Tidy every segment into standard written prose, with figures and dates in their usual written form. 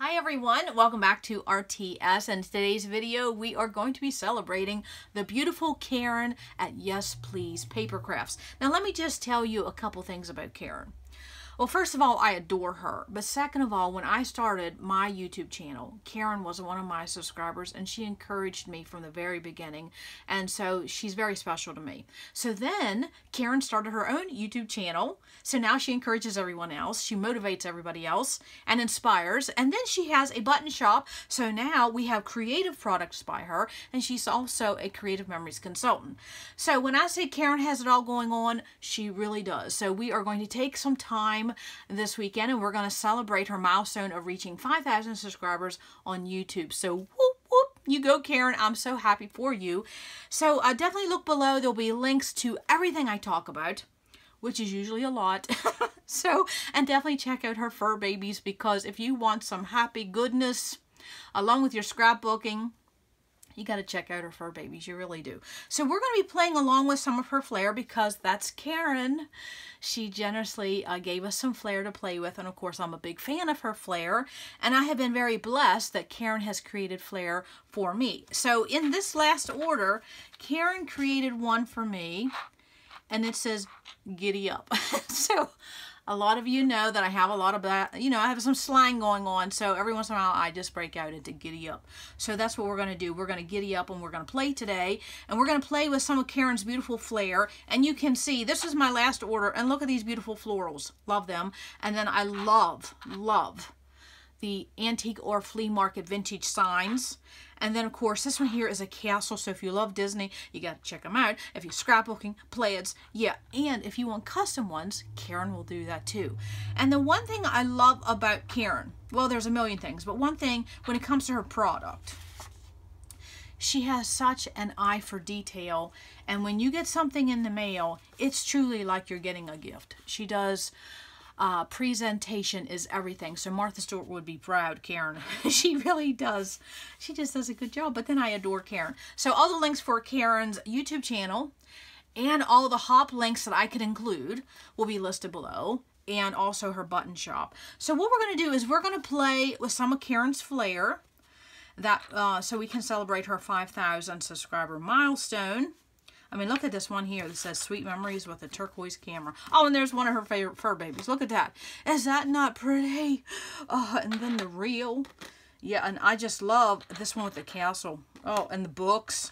Hi everyone, welcome back to RTS, and in today's video we are going to be celebrating the beautiful Karen at Yes Please Paper Crafts. Now let me just tell you a couple things about Karen. Well, first of all, I adore her. But second of all, when I started my YouTube channel, Karen was one of my subscribers and she encouraged me from the very beginning. And so she's very special to me. So then Karen started her own YouTube channel. So now she encourages everyone else. She motivates everybody else and inspires. And then she has a button shop. So now we have creative products by her. And she's also a creative memories consultant. So when I say Karen has it all going on, she really does. So we are going to take some time this weekend and we're going to celebrate her milestone of reaching 5,000 subscribers on YouTube. So whoop whoop, you go Karen, I'm so happy for you. So definitely look below, there'll be links to everything I talk about, which is usually a lot. And definitely check out her fur babies, because if you want some happy goodness along with your scrapbooking, you got to check out her fur babies. You really do. So we're going to be playing along with some of her flair because that's Karen. She generously gave us some flair to play with. And of course, I'm a big fan of her flair. And I have been very blessed that Karen has created flair for me. So in this last order, Karen created one for me. And it says, giddy up. So a lot of you know that I have a lot of that, you know, I have some slang going on, so every once in a while I just break out into giddy up. So that's what we're going to do. We're going to giddy up and we're going to play today, and we're going to play with some of Karen's beautiful flair. And you can see, this is my last order, and look at these beautiful florals. Love them. And then I love the antique or flea market vintage signs. And then, of course, this one here is a castle. So if you love Disney, you got to check them out. If you're scrapbooking, plaids, yeah. And if you want custom ones, Karen will do that too. And the one thing I love about Karen, well, there's a million things, but one thing when it comes to her product, she has such an eye for detail. And when you get something in the mail, it's truly like you're getting a gift. She does... presentation is everything. So Martha Stewart would be proud, Karen. She really does. She just does a good job. But then I adore Karen. So all the links for Karen's YouTube channel and all the hop links that I could include will be listed below, and also her button shop. So what we're going to do is we're going to play with some of Karen's flair, that so we can celebrate her 5,000 subscriber milestone. I mean, look at this one here that says Sweet Memories with a turquoise camera. Oh, and there's one of her favorite fur babies. Look at that. Is that not pretty? Oh, and then the reel. Yeah, and I just love this one with the castle. Oh, and the books.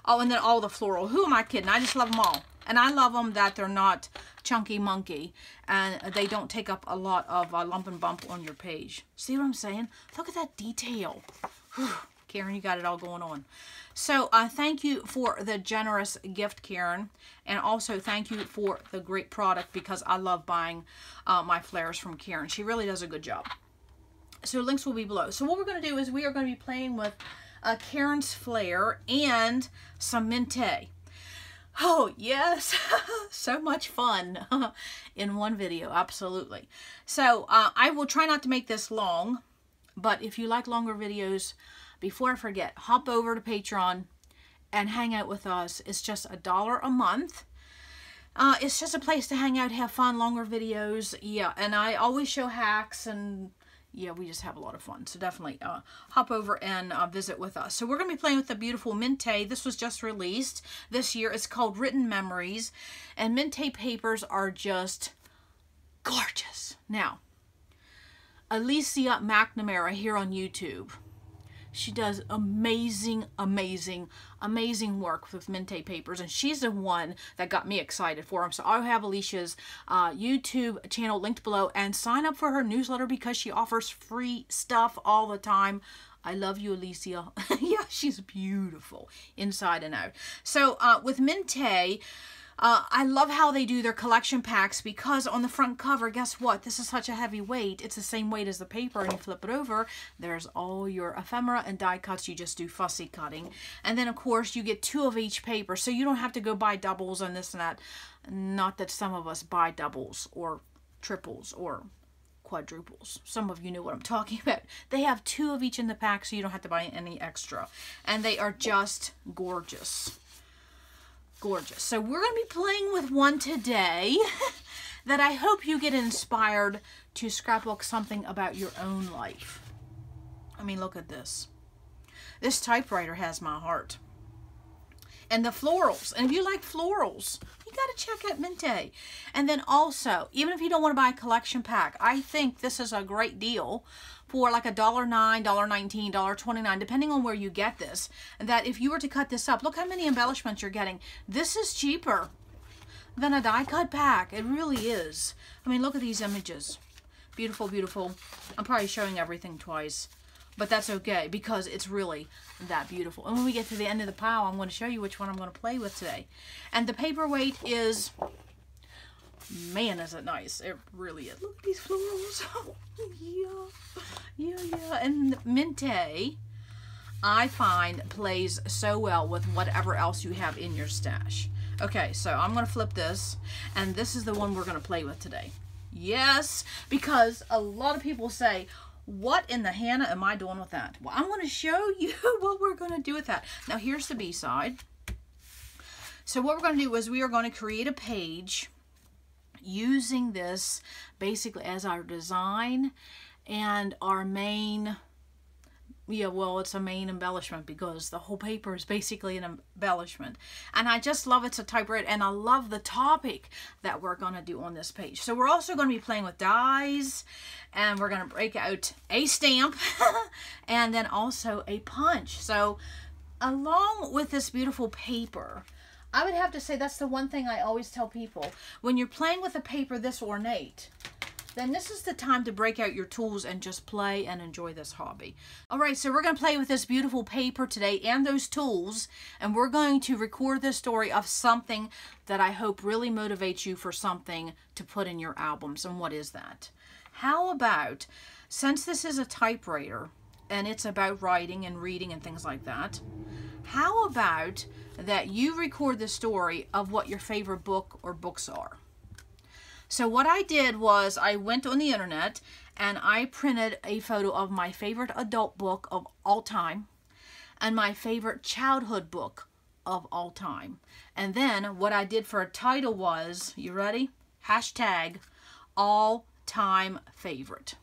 Oh, and then all the floral. Who am I kidding? I just love them all. And I love them that they're not chunky monkey, and they don't take up a lot of lump and bump on your page. See what I'm saying? Look at that detail. Whew. Karen, you got it all going on. So thank you for the generous gift, Karen. And also thank you for the great product, because I love buying my flairs from Karen. She really does a good job. So links will be below. So what we're going to do is we are going to be playing with Karen's flair and some Mintay. Oh, yes. So much fun in one video. Absolutely. So I will try not to make this long, but if you like longer videos, before I forget, hop over to Patreon and hang out with us. It's just $1 a month. It's just a place to hang out, have fun, longer videos. Yeah, and I always show hacks, and yeah, we just have a lot of fun. So definitely hop over and visit with us. So we're going to be playing with the beautiful Mintay. This was just released this year. It's called Written Memories. And Mintay papers are just gorgeous. Now, Alicia McNamara here on YouTube. She does amazing work with Mintay papers, and she's the one that got me excited for them. So I'll have Alicia's YouTube channel linked below, and sign up for her newsletter because she offers free stuff all the time. I love you, Alicia. Yeah, she's beautiful inside and out. So with Mintay, I love how they do their collection packs, because on the front cover, guess what? This is such a heavy weight. It's the same weight as the paper, and you flip it over. There's all your ephemera and die cuts. You just do fussy cutting. And then, of course, you get 2 of each paper, so you don't have to go buy doubles and this and that. Not that some of us buy doubles or triples or quadruples. Some of you know what I'm talking about. They have 2 of each in the pack, so you don't have to buy any extra. And they are just gorgeous. Gorgeous. So we're going to be playing with one today that I hope you get inspired to scrapbook something about your own life. I mean, look at this. This typewriter has my heart. And the florals. And if you like florals, you got to check out Mintay. And then also, even if you don't want to buy a collection pack, I think this is a great deal for like $1.09, $1.19, $1.29, depending on where you get this. And that if you were to cut this up, look how many embellishments you're getting. This is cheaper than a die cut pack. It really is. I mean, look at these images. Beautiful, beautiful. I'm probably showing everything twice, but that's okay because it's really that beautiful. And when we get to the end of the pile, I'm going to show you which one I'm going to play with today. And the paperweight is, man, is it nice. It really is. Look at these florals. Yeah. And Mintay, I find, plays so well with whatever else you have in your stash. Okay, so I'm going to flip this, and this is the one we're going to play with today. Yes, because a lot of people say, what in the Hannah am I doing with that? Well, I'm going to show you what we're going to do with that. Now, here's the B-side. So what we're going to do is we are going to create a page using this basically as our design and our main, yeah, well, it's a main embellishment because the whole paper is basically an embellishment. And I just love it's a typewriter, and I love the topic that we're going to do on this page. So we're also going to be playing with dies, and we're going to break out a stamp and then also a punch. So along with this beautiful paper, I would have to say that's the one thing I always tell people. When you're playing with a paper this ornate, then this is the time to break out your tools and just play and enjoy this hobby. All right, so we're going to play with this beautiful paper today and those tools, and we're going to record this story of something that I hope really motivates you for something to put in your albums. And what is that? How about, since this is a typewriter and it's about writing and reading and things like that, how about that you record the story of what your favorite book or books are? So what I did was I went on the internet and I printed a photo of my favorite adult book of all time and my favorite childhood book of all time. And then what I did for a title was, you ready? Hashtag all-time favorite.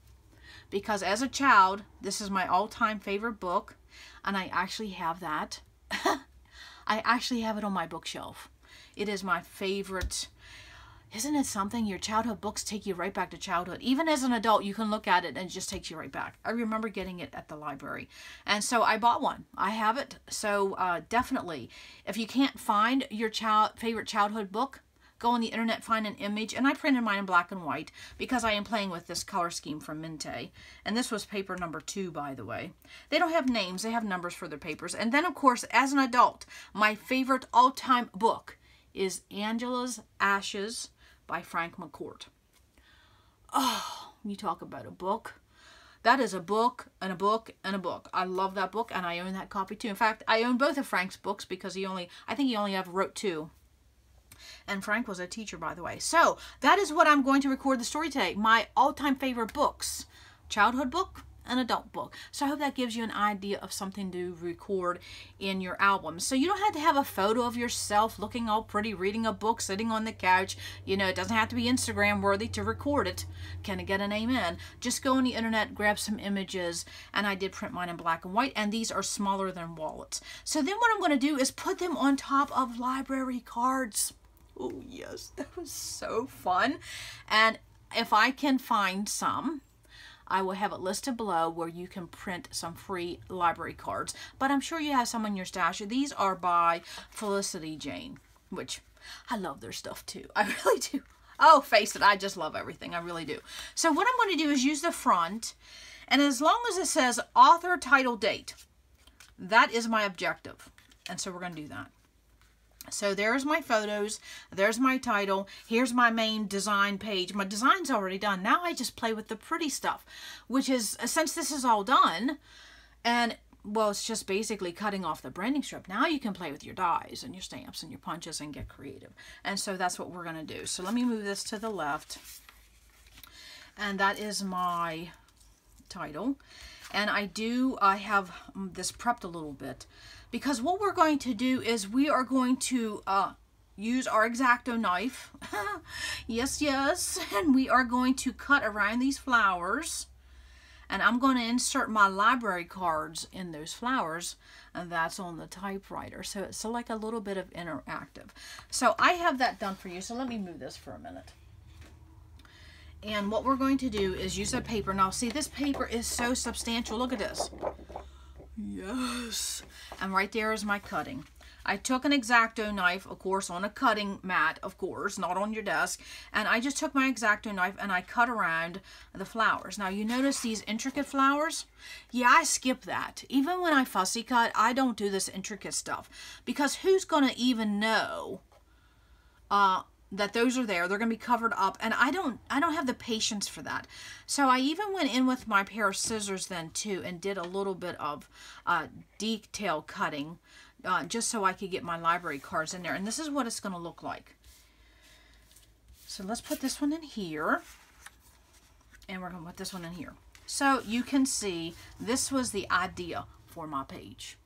Because as a child, this is my all-time favorite book, and I actually have that. I actually have it on my bookshelf. It is my favorite. Isn't it something? Your childhood books take you right back to childhood. Even as an adult, you can look at it and it just takes you right back. I remember getting it at the library. And so I bought one. I have it. So definitely, if you can't find your favorite childhood book, go on the internet, find an image. And I printed mine in black and white because I am playing with this color scheme from Mintay. And this was paper number 2, by the way. They don't have names. They have numbers for their papers. And then, of course, as an adult, my favorite all-time book is Angela's Ashes by Frank McCourt. Oh, you talk about a book. That is a book and a book and a book. I love that book, and I own that copy too. In fact, I own both of Frank's books because I think he only ever wrote 2. And Frank was a teacher, by the way. So that is what I'm going to record the story today. My all-time favorite books. Childhood book and adult book. So I hope that gives you an idea of something to record in your album. So you don't have to have a photo of yourself looking all pretty, reading a book, sitting on the couch. You know, it doesn't have to be Instagram worthy to record it. Can I get an amen? Just go on the internet, grab some images, and I did print mine in black and white, and these are smaller than wallets. So then what I'm going to do is put them on top of library cards. Oh yes, that was so fun. And if I can find some, I will have it listed below where you can print some free library cards. But I'm sure you have some in your stash. These are by Felicity Jane, which I love their stuff too. I really do. Oh, face it, I just love everything. I really do. So what I'm going to do is use the front, and as long as it says author, title, date, that is my objective. And so we're going to do that. So there's my photos, there's my title, here's my main design page. My design's already done. Now I just play with the pretty stuff, which is, since this is all done, and, well, it's just basically cutting off the branding strip. Now you can play with your dies and your stamps and your punches and get creative. And so that's what we're going to do. So let me move this to the left. And that is my title. And I have this prepped a little bit, because what we're going to do is we are going to use our X-Acto knife. Yes, yes. And we are going to cut around these flowers. And I'm going to insert my library cards in those flowers, and that's on the typewriter. So it's like a little bit of interactive. So I have that done for you. So let me move this for a minute. And what we're going to do is use a paper. Now see, this paper is so substantial. Look at this. Yes. And right there is my cutting. I took an X-Acto knife, of course, on a cutting mat, of course, not on your desk. And I just took my X-Acto knife and I cut around the flowers. Now, you notice these intricate flowers? Yeah, I skip that. Even when I fussy cut, I don't do this intricate stuff. Because who's going to even know that those are there? They're going to be covered up. And I don't have the patience for that. So I even went in with my pair of scissors then, too, and did a little bit of detail cutting. Just so I could get my library cards in there. And this is what it's going to look like. So let's put this one in here. And we're going to put this one in here. So you can see this was the idea for my page.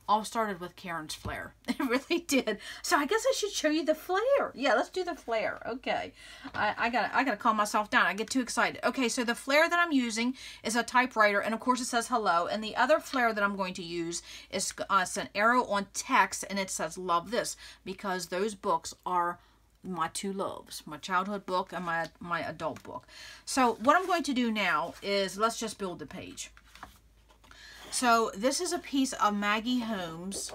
All started with Karen's flare. It really did. So I guess I should show you the flare. Yeah, let's do the flare. Okay. I gotta calm myself down. I get too excited. Okay, so the flare that I'm using is a typewriter, and of course it says hello. And the other flare that I'm going to use is it's an arrow on text, and it says love this, because those books are my two loves, my childhood book and my adult book. So what I'm going to do now is let's just build the page. So this is a piece of Maggie Holmes,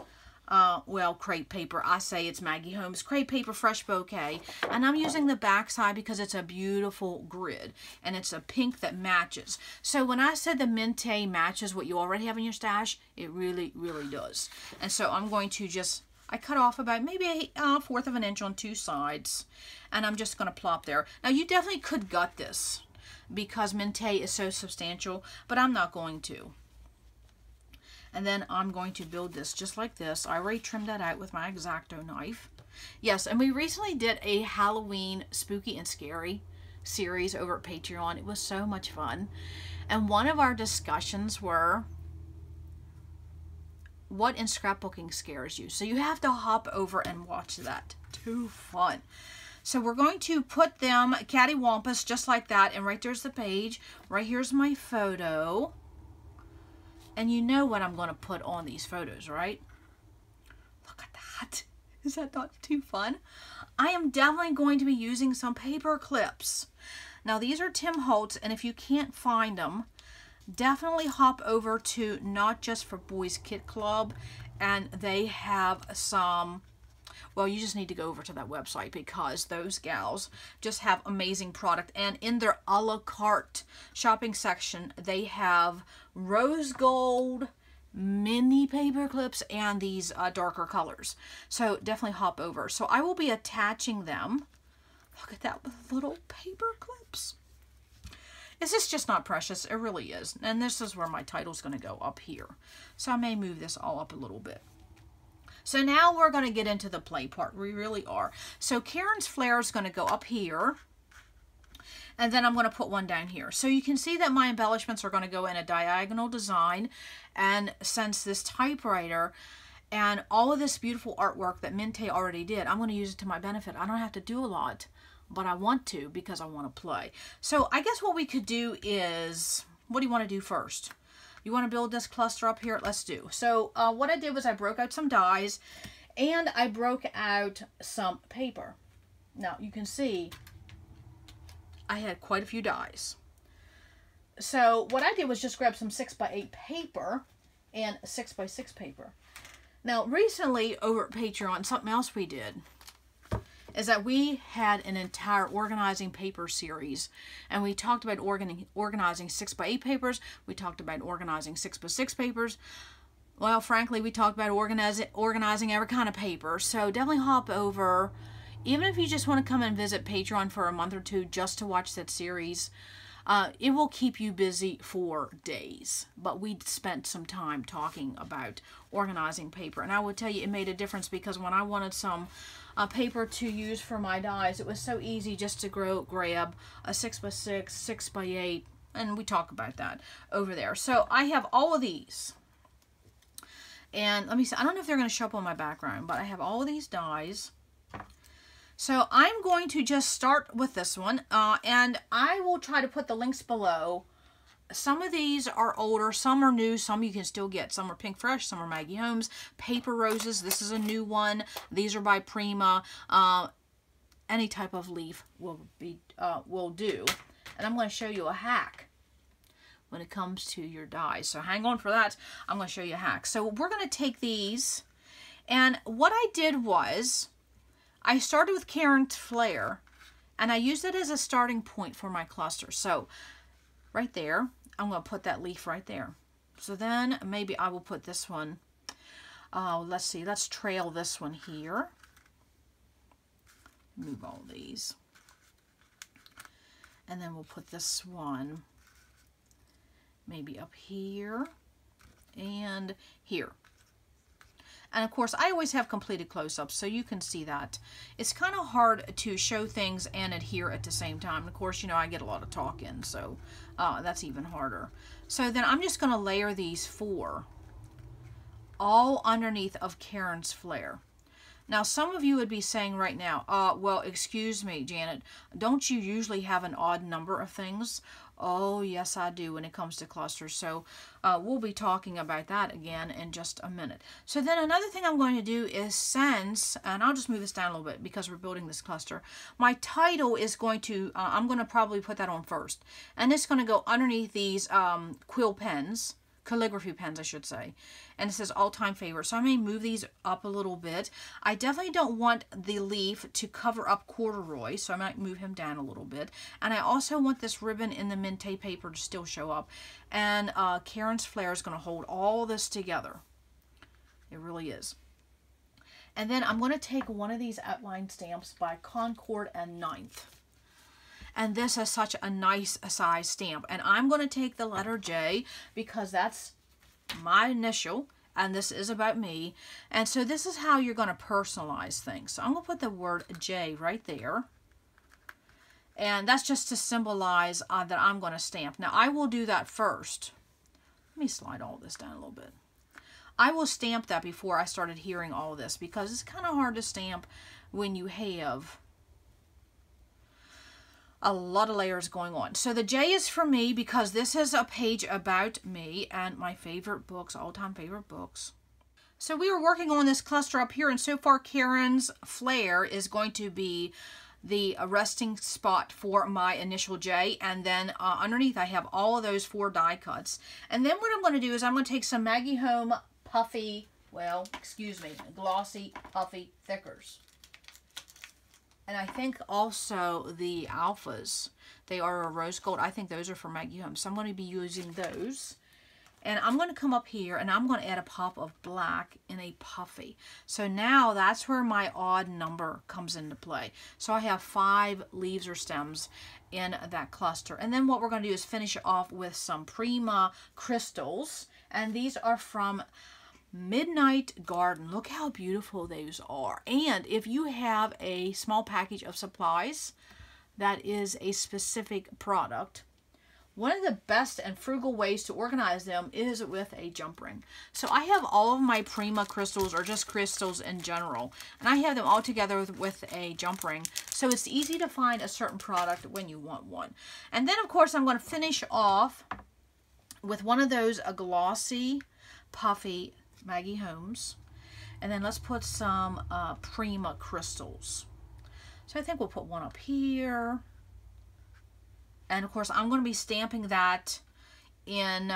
well, crepe paper. I say it's Maggie Holmes crepe paper, fresh bouquet. And I'm using the back side because it's a beautiful grid. And it's a pink that matches. So when I said the Mintay matches what you already have in your stash, it really, really does. And so I'm going to just, I cut off about maybe a fourth of an inch on two sides. And I'm just going to plop there. Now you definitely could gut this because Mintay is so substantial, but I'm not going to. And then I'm going to build this just like this. I already trimmed that out with my X-Acto knife. Yes, and we recently did a Halloween Spooky and Scary series over at Patreon. It was so much fun. And one of our discussions were, what in scrapbooking scares you? So you have to hop over and watch that. Too fun. So we're going to put them cattywampus just like that. And right there's the page. Right here's my photo. And you know what I'm going to put on these photos, right? Look at that. Is that not too fun? I am definitely going to be using some paper clips. Now, these are Tim Holtz, and if you can't find them, definitely hop over to Not Just for Boys Kit Club, and they have some... Well, you just need to go over to that website because those gals just have amazing product. And in their a la carte shopping section, they have rose gold, mini paper clips, and these darker colors. So definitely hop over. So I will be attaching them. Look at that with little paper clips. Is this just not precious? It really is. And this is where my title's going to go up here. So I may move this all up a little bit. So now we're going to get into the play part. We really are. So Karen's flare is going to go up here. And then I'm going to put one down here. So you can see that my embellishments are going to go in a diagonal design. And since this typewriter and all of this beautiful artwork that Mintay already did, I'm going to use it to my benefit. I don't have to do a lot, but I want to because I want to play. So I guess what we could do is, what do you want to do first? You want to build this cluster up here? Let's do. So what I did was I broke out some dies and I broke out some paper. Now you can see I had quite a few dies. So what I did was just grab some 6x8 paper and 6x6 paper. Now recently over at Patreon, something else we did is that we had an entire organizing paper series, and we talked about organizing 6x8 papers. We talked about organizing 6x6 papers. Well, frankly, we talked about organizing every kind of paper. So definitely hop over, even if you just want to come and visit Patreon for a month or two just to watch that series. It will keep you busy for days, but we spent some time talking about organizing paper, and I will tell you it made a difference because when I wanted some paper to use for my dies, it was so easy just to grab a 6x6, 6x8, and we talk about that over there. So I have all of these, and let me see, I don't know if they're going to show up on my background, but I have all of these dies. So I'm going to just start with this one, and I will try to put the links below some of these are older, some are new, some you can still get. Some are Pink Fresh, some are Maggie Holmes. Paper Roses, this is a new one. These are by Prima. Any type of leaf will do. And I'm going to show you a hack when it comes to your dies. So hang on for that. I'm going to show you a hack. So we're going to take these, and what I did was I started with Karen's Flair, and I used it as a starting point for my cluster. So right there, I'm going to put that leaf right there. So then maybe I will put this one. Let's see. Let's trail this one here. Move all these. And then we'll put this one maybe up here and here. And of course, I always have completed close-ups, so you can see that. It's kind of hard to show things and adhere at the same time. And of course, you know, I get a lot of talk in, so that's even harder. So then I'm just going to layer these 4 all underneath of Karen's Flair. Now, some of you would be saying right now, well, excuse me, Janet, don't you usually have an odd number of things? Oh, yes, I do when it comes to clusters. So we'll be talking about that again in just a minute. So then another thing I'm going to do is since, and I'll just move this down a little bit because we're building this cluster, my title is going to, I'm going to probably put that on first. And it's going to go underneath these quill pens. Calligraphy pens, I should say. And it says all-time favorite. So I may move these up a little bit. I definitely don't want the leaf to cover up corduroy, so I might move him down a little bit. And I also want this ribbon in the Mintay paper to still show up. And Karen's Flair is going to hold all this together. It really is. And then I'm going to take one of these outline stamps by Concord and 9th. And this is such a nice size stamp. And I'm going to take the letter J because that's my initial. And this is about me. And so this is how you're going to personalize things. So I'm going to put the word J right there. And that's just to symbolize that I'm going to stamp. Now I will do that first. Let me slide all this down a little bit. I will stamp that before I started hearing all of this because it's kind of hard to stamp when you have a lot of layers going on. So the J is for me because this is a page about me and my favorite books, all-time favorite books. So we were working on this cluster up here, and so far Karen's Flair is going to be the resting spot for my initial J, and then underneath I have all of those 4 die cuts. And then what I'm going to do is I'm going to take some Maggie Home puffy, well, excuse me, glossy puffy thickers. And I think also the alphas, they are a rose gold. I think those are for Maggie Home. So I'm going to be using those. And I'm going to come up here and I'm going to add a pop of black in a puffy. So now that's where my odd number comes into play. So I have 5 leaves or stems in that cluster. And then what we're going to do is finish off with some Prima crystals. And these are from Midnight Garden. Look how beautiful those are. And if you have a small package of supplies that is a specific product, one of the best and frugal ways to organize them is with a jump ring. So I have all of my Prima crystals, or just crystals in general, and I have them all together with a jump ring. So it's easy to find a certain product when you want one. And then of course I'm going to finish off with one of those glossy puffy Maggie Holmes, and then let's put some Prima crystals. So I think we'll put one up here, and of course I'm going to be stamping that in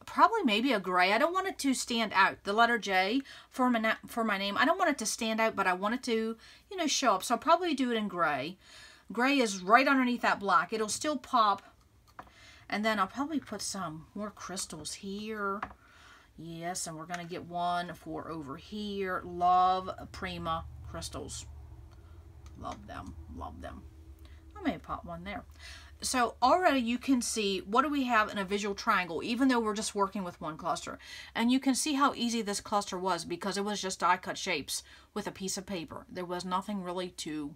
probably maybe a gray. I don't want it to stand out. The letter J for my name, I don't want it to stand out, but I want it to, you know, show up. So I'll probably do it in gray. Gray is right underneath that black. It'll still pop, and then I'll probably put some more crystals here. Yes, and we're going to get one for over here. Love Prima crystals. Love them. Love them. I may pop one there. So already you can see what do we have in a visual triangle, even though we're just working with one cluster. And you can see how easy this cluster was because it was just die cut shapes with a piece of paper. There was nothing really to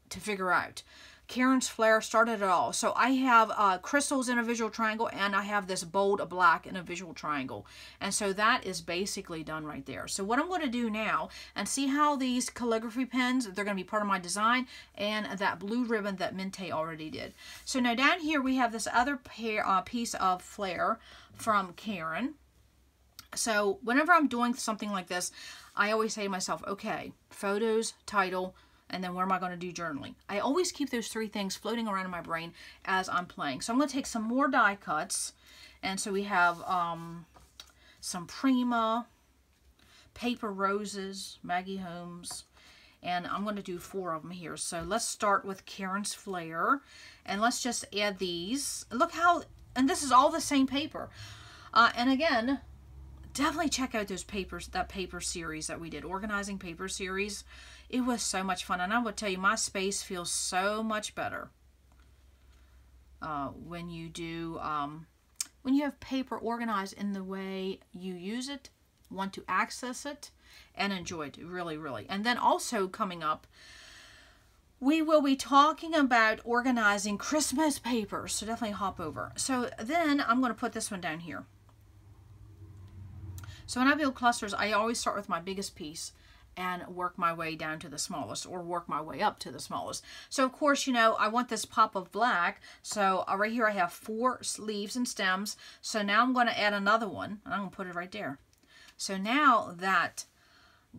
figure out. Karen's Flair started it all. So I have crystals in a visual triangle, and I have this bold black in a visual triangle. And so that is basically done right there. So what I'm going to do now, and see how these calligraphy pens, they're going to be part of my design, and that blue ribbon that Mintay already did. So now down here we have this other piece of Flair from Karen. So whenever I'm doing something like this, I always say to myself, okay, photos, title, and then where am I going to do journaling? I always keep those three things floating around in my brain as I'm playing. So I'm going to take some more die cuts. And so we have some Prima, Paper Roses, Maggie Holmes, and I'm going to do 4 of them here. So let's start with Karen's Flair, and let's just add these. Look how, and this is all the same paper. And again, definitely check out those papers, that paper series that we did, organizing paper series. It was so much fun, and I will tell you, my space feels so much better when you do, when you have paper organized in the way you use it, want to access it, and enjoy it, really, really. And then also coming up, we will be talking about organizing Christmas papers, so definitely hop over. So then I'm going to put this one down here. So when I build clusters, I always start with my biggest piece and work my way down to the smallest, or work my way up to the smallest. So of course, you know, I want this pop of black. So right here I have 4 leaves and stems. So now I'm going to add another one, and I'm going to put it right there. So now that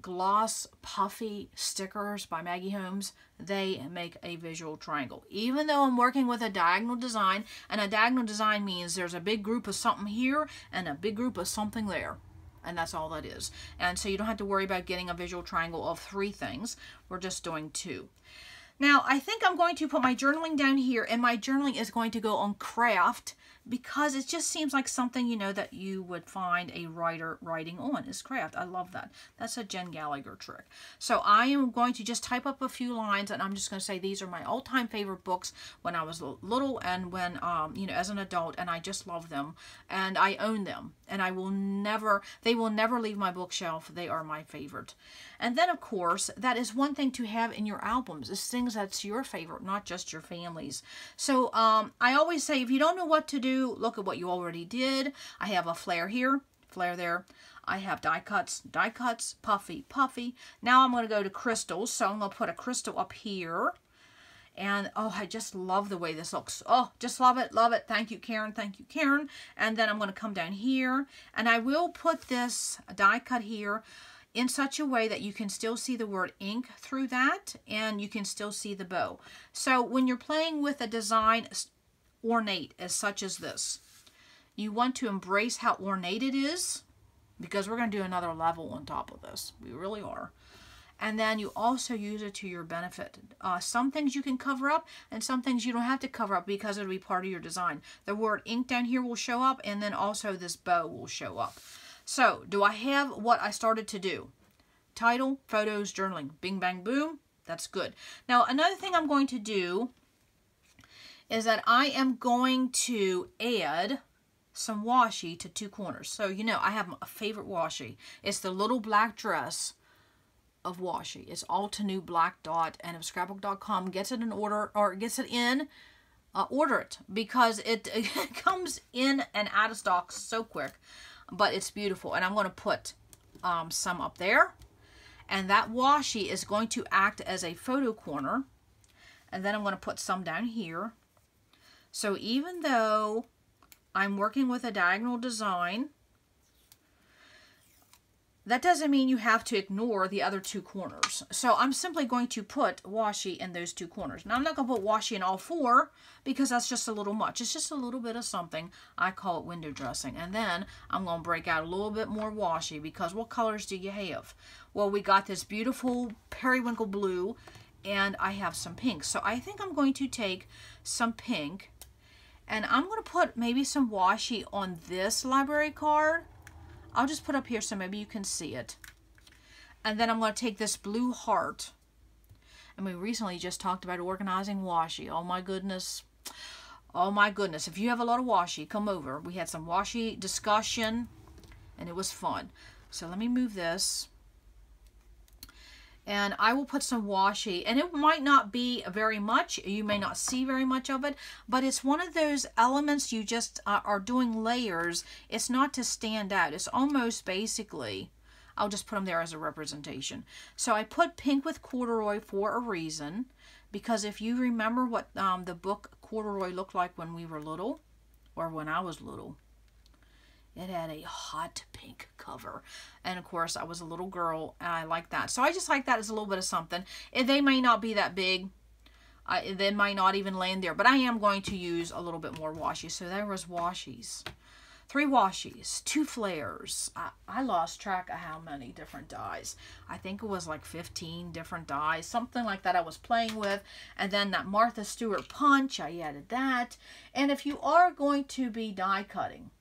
gloss puffy stickers by Maggie Holmes, they make a visual triangle. Even though I'm working with a diagonal design, and a diagonal design means there's a big group of something here and a big group of something there. And that's all that is. And so you don't have to worry about getting a visual triangle of 3 things. We're just doing 2. Now, I think I'm going to put my journaling down here, and my journaling is going to go on craft, because it just seems like something, you know, that you would find a writer writing on is craft. I love that. That's a Jen Gallagher trick. So I am going to just type up a few lines, and I'm just going to say these are my all-time favorite books when I was little and when, you know, as an adult, and I just love them, and I own them, and I will never, they will never leave my bookshelf. They are my favorite. And then, of course, that is one thing to have in your albums, is things that's your favorite, not just your family's. So I always say, if you don't know what to do, look at what you already did. I have a flare here, flare there. I have die cuts, puffy, puffy. Now I'm going to go to crystals, so I'm going to put a crystal up here. And, oh, I just love the way this looks. Oh, just love it, love it. Thank you, Karen. Thank you, Karen. And then I'm going to come down here, and I will put this die cut here in such a way that you can still see the word ink through that, and you can still see the bow. So when you're playing with a design ornate as such as this, you want to embrace how ornate it is, because we're going to do another level on top of this. We really are. And then you also use it to your benefit. Some things you can cover up, and some things you don't have to cover up because it'll be part of your design. The word ink down here will show up, and then also this bow will show up. So, do I have what I started to do? Title, photos, journaling. Bing, bang, boom. That's good. Now, another thing I'm going to do is that I am going to add some washi to 2 corners. So, you know, I have a favorite washi. It's the little black dress of washi. It's all to new black dot, and if scrapbook.com gets it in order, or gets it in, order it, because it comes in and out of stock so quick. But it's beautiful, and I'm going to put some up there, and that washi is going to act as a photo corner, and then I'm going to put some down here. So even though I'm working with a diagonal design, that doesn't mean you have to ignore the other 2 corners. So I'm simply going to put washi in those 2 corners. Now I'm not going to put washi in all 4, because that's just a little much. It's just a little bit of something. I call it window dressing. And then I'm going to break out a little bit more washi, because what colors do you have? Well, we got this beautiful periwinkle blue, and I have some pink. So I think I'm going to take some pink, and I'm going to put maybe some washi on this library card. I'll just put up here so maybe you can see it. And then I'm going to take this blue heart. And we recently just talked about organizing washi. Oh my goodness. Oh my goodness. If you have a lot of washi, come over. We had some washi discussion, and it was fun. So let me move this. And I will put some washi, and it might not be very much. You may not see very much of it, but it's one of those elements you just are doing layers. It's not to stand out. It's almost basically, I'll just put them there as a representation. So I put pink with corduroy for a reason, because if you remember what the book Corduroy looked like when we were little, or when I was little, it had a hot pink cover. And of course, I was a little girl, and I like that. So I just like that as a little bit of something. They may not be that big. They might not even land there. But I am going to use a little bit more washi. So there was washies. 3 washies, 2 flares. I lost track of how many different dyes. I think it was like 15 different dyes. Something like that I was playing with. And then that Martha Stewart punch, I added that. And if you are going to be die cutting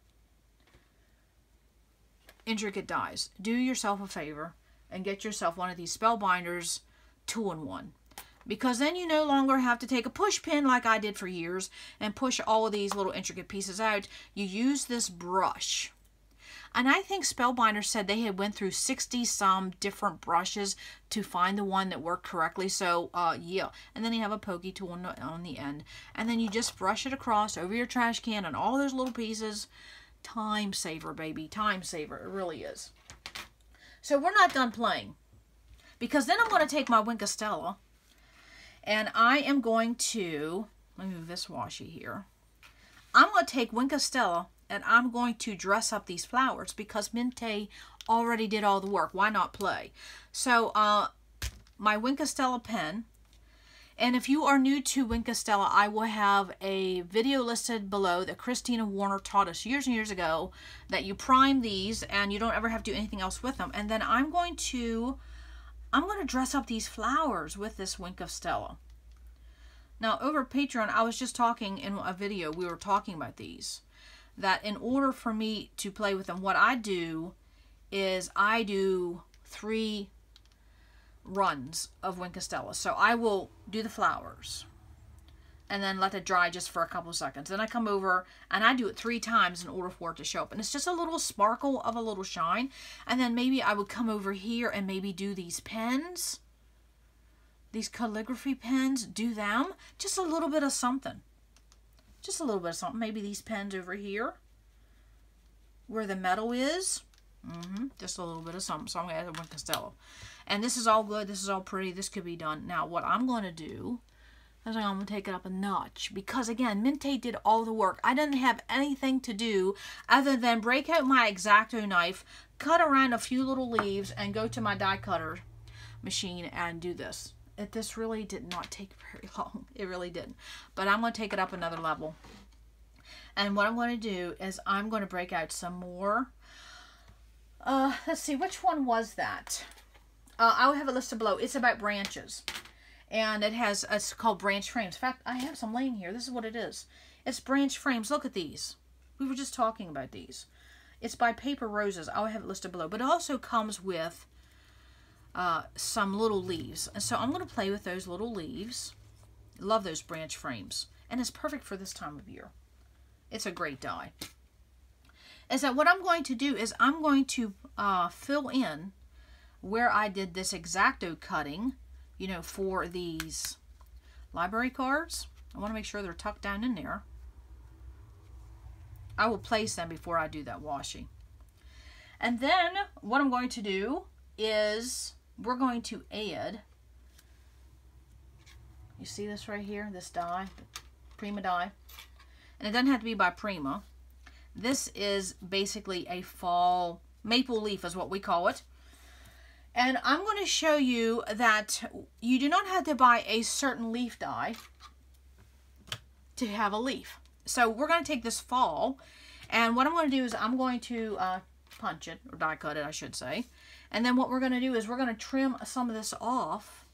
intricate dies, do yourself a favor and get yourself one of these Spellbinders 2-in-1, because then you no longer have to take a push pin like I did for years and push all of these little intricate pieces out. You use this brush, and I think Spellbinder said they had went through 60 some different brushes to find the one that worked correctly. So yeah, and then you have a pokey tool on the end, and then you just brush it across over your trash can and all those little pieces. Time saver, baby. Time saver. It really is. So we're not done playing, because then I'm going to take my Wink of Stella, and I am going to, let me move this washi here. I'm going to take Wink of Stella, and I'm going to dress up these flowers, because Mintay already did all the work. Why not play? So my Wink of Stella pen. And if you are new to Wink of Stella, I will have a video listed below that Christina Warner taught us years and years ago, that you prime these and you don't ever have to do anything else with them. And then I'm going to dress up these flowers with this Wink of Stella. Now over Patreon, I was just talking in a video, we were talking about these, that in order for me to play with them, what I do is I do 3 runs of Wink of Stella. So I will do the flowers and then let it dry just for a couple seconds. Then I come over and I do it 3 times in order for it to show up. And it's just a little sparkle of a little shine. And then maybe I would come over here and maybe do these pens, these calligraphy pens, do them. Just a little bit of something. Just a little bit of something. Maybe these pens over here where the metal is. Just a little bit of something. So I'm going to add a Wink of Stella. And this is all good. This is all pretty. This could be done. Now, what I'm going to do is I'm going to take it up a notch. Because, again, Mintay did all the work. I didn't have anything to do other than break out my X-Acto knife, cut around a few little leaves, and go to my die cutter machine and do this. This really did not take very long. It really didn't. But I'm going to take it up another level. And what I'm going to do is I'm going to break out some more. Let's see, which one was that? I'll have it listed below. It's about branches. And it's called branch frames. In fact, I have some laying here. This is what it is. It's branch frames. Look at these. We were just talking about these. It's by Paper Roses. I'll have it listed below. But it also comes with some little leaves. And so I'm going to play with those little leaves. Love those branch frames. And it's perfect for this time of year. It's a great die. Is that what I'm going to do is I'm going to fill in where I did this X-Acto cutting, you know, for these library cards. I want to make sure they're tucked down in there. I will place them before I do that washi. And then what I'm going to do is we're going to add, you see this right here, this die, Prima die. And it doesn't have to be by Prima. This is basically a fall maple leaf is what we call it. And I'm going to show you that you do not have to buy a certain leaf die to have a leaf. So we're going to take this fall, and what I'm going to do is I'm going to punch it, or die cut it, I should say. And then what we're going to do is we're going to trim some of this off.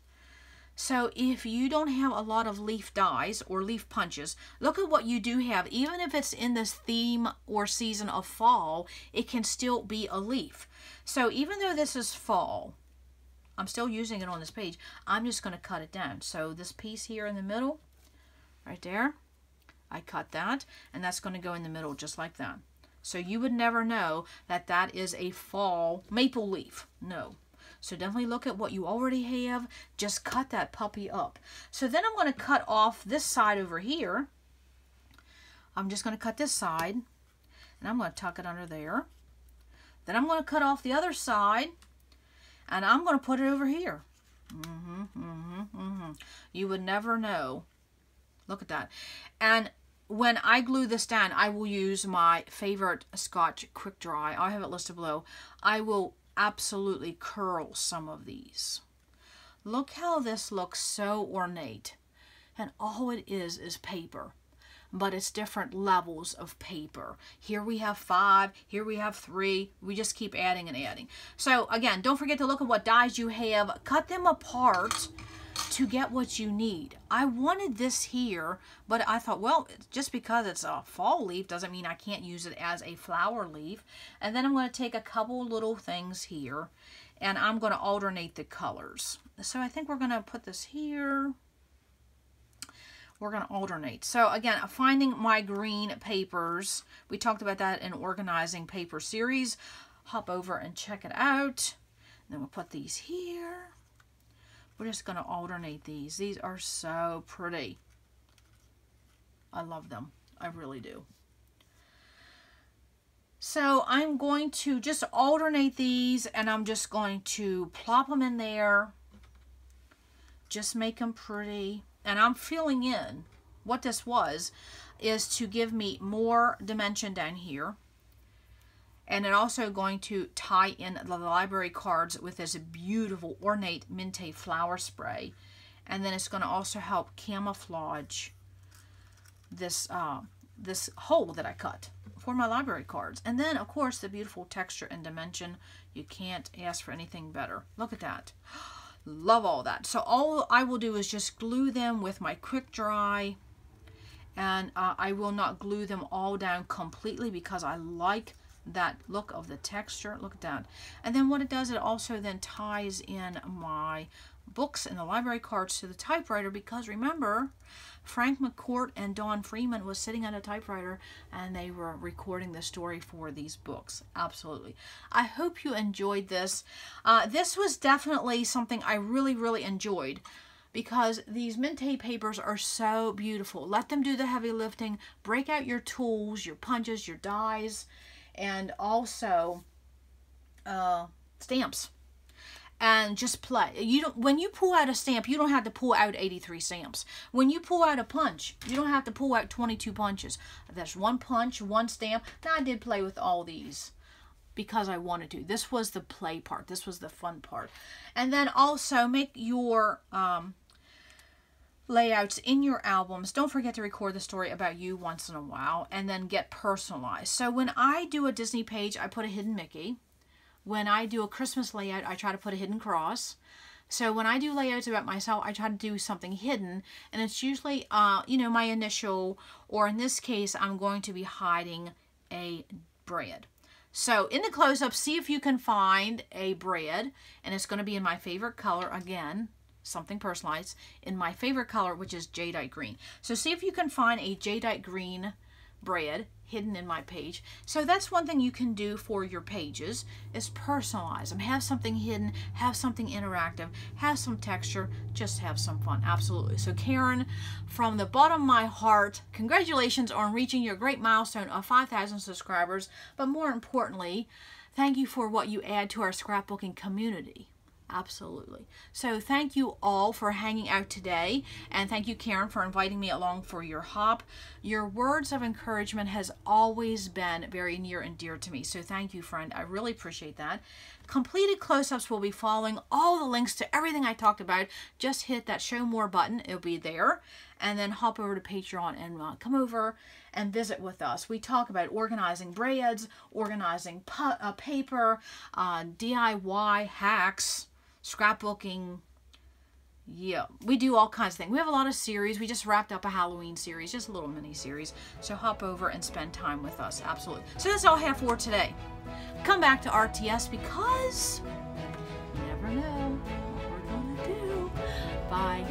So if you don't have a lot of leaf dies or leaf punches, look at what you do have. Even if it's in this theme or season of fall, it can still be a leaf. So even though this is fall, I'm still using it on this page, I'm just going to cut it down. So this piece here in the middle, right there, I cut that, and that's going to go in the middle just like that. So you would never know that that is a fall maple leaf. No. So definitely look at what you already have. Just cut that puppy up. So then I'm going to cut off this side over here. I'm just going to cut this side, and I'm going to tuck it under there. Then I'm going to cut off the other side, and I'm going to put it over here. You would never know. Look at that. And when I glue this down, I will use my favorite Scotch Quick Dry. I have it listed below. I will absolutely curl some of these. Look how this looks so ornate. And all it is paper. But it's different levels of paper. Here we have 5, here we have 3. We just keep adding and adding. So again, don't forget to look at what dies you have. Cut them apart to get what you need. I wanted this here, but I thought, well, just because it's a fall leaf doesn't mean I can't use it as a flower leaf. And then I'm going to take a couple little things here, and I'm going to alternate the colors. So I think we're going to put this here. We're going to alternate. So again, finding my green papers. We talked about that in Organizing Paper series. Hop over and check it out. Then we'll put these here. We're just going to alternate these. These are so pretty. I love them. I really do. So I'm going to just alternate these, and I'm just going to plop them in there. Just make them pretty. And I'm filling in. What this was is to give me more dimension down here. And then also going to tie in the library cards with this beautiful ornate Mintay flower spray. And then it's going to also help camouflage this, this hole that I cut for my library cards. And then, of course, the beautiful texture and dimension. You can't ask for anything better. Look at that. Love all that. So all I will do is just glue them with my Quick Dry, and I will not glue them all down completely because I like that look of the texture. Look at that. And then what it does, it also then ties in my books and the library cards to the typewriter, because remember, Frank McCourt and Dawn Freeman was sitting at a typewriter and they were recording the story for these books. Absolutely. I hope you enjoyed this. This was definitely something I really enjoyed, because these Mintay papers are so beautiful. Let them do the heavy lifting. Break out your tools, your punches, your dies, and also stamps. And just play. You don't. When you pull out a stamp, you don't have to pull out 83 stamps. When you pull out a punch, you don't have to pull out 22 punches. There's one punch, one stamp. Now I did play with all these because I wanted to. This was the play part. This was the fun part. And then also make your layouts in your albums. Don't forget to record the story about you once in a while, and then get personalized. So when I do a Disney page, I put a hidden Mickey. When I do a Christmas layout, I try to put a hidden cross. So when I do layouts about myself, I try to do something hidden, and it's usually, you know, my initial, or in this case, I'm going to be hiding a bread. So in the close-up, see if you can find a bread, and it's going to be in my favorite color again. Something personalized in my favorite color, which is jadeite green. So see if you can find a jadeite green bread hidden in my page. So that's one thing you can do for your pages, is personalize them. Have something hidden, have something interactive, have some texture, just have some fun. Absolutely. So Karen, from the bottom of my heart, congratulations on reaching your great milestone of 5,000 subscribers. But more importantly, thank you for what you add to our scrapbooking community. Absolutely. So thank you all for hanging out today, and thank you, Karen, for inviting me along for your hop. Your words of encouragement has always been very near and dear to me, so thank you, friend. I really appreciate that. Completed close-ups will be following. All the links to everything I talked about, just hit that show more button. It'll be there, and then hop over to Patreon and come over and visit with us. We talk about organizing breads, organizing paper, DIY hacks, scrapbooking. Yeah, we do all kinds of things. We have a lot of series. We just wrapped up a Halloween series, just a little mini series. So hop over and spend time with us. Absolutely. So that's all I have for today. Come back to RTS, because you never know what we're going to do. Bye.